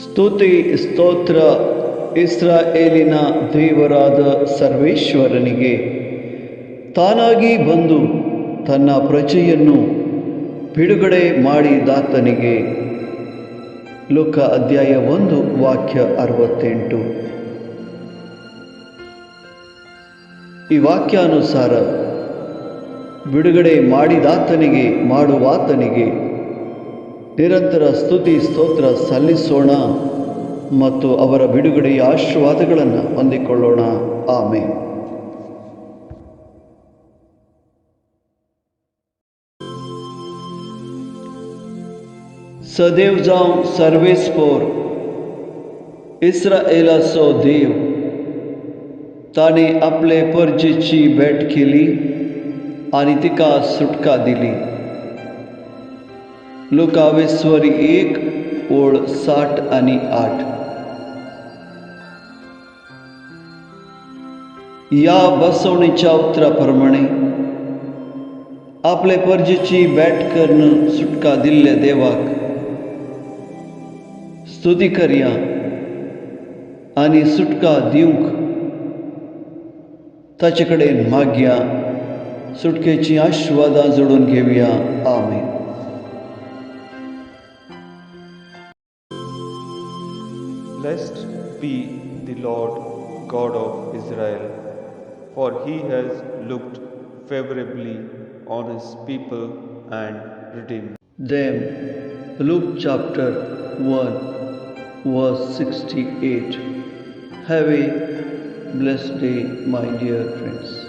ಸ್ತುತಿ ಸ್ತೋತ್ರ ಇಸ್ರಾಯೇಲಿನ ದೇವರಾದ ಸರ್ವೇಶ್ವರನಿಗೆ. ತಾನಾಗಿ ಬಂದು ತನ್ನ ಪ್ರಜೆಯನ್ನು ಬಿಡುಗಡೆ ಮಾಡಿದಾತನಿಗೆ. ಲೋಕ ಅಧ್ಯಾಯ 1 ವಾಕ್ಯ 68. ಈ ವಾಕ್ಯಾನುಸಾರ ಬಿಡುಗಡೆ ಮಾಡಿದಾತನಿಗೆ, ಮಾಡುವಾತನಿಗೆ ನಿರಂತರ ಸ್ತುತಿ ಸ್ತೋತ್ರ ಸಲ್ಲಿಸೋಣ ಮತ್ತು ಅವರ ಬಿಡುಗಡೆಯ ಆಶೀರ್ವಾದಗಳನ್ನು ಹೊಂದಿಕೊಳ್ಳೋಣ. ಆಮೆನ್. सदैव जाऊं सर्वेस पोर इस्राएलाचो देव. ताणे आपले परजेची भेट केली आणि तिका सुटका दिली. लुका 1 ओळ 7 आणि 8. या बसवणीच्या उतराप्रमाणे आपले परजेची भेट करून सुटका दिल्ल्या देवाक स्तुती करया आणि सुटका दिवंक ताचे कडेन मागया. सुटकेची आशीर्वादां जोडून घेवया. आमेन. Blessed be the Lord God of Israel, for he has looked favorably on his people and redeemed them. Luke chapter 1 verse 68. Have a blessed day, my dear friends.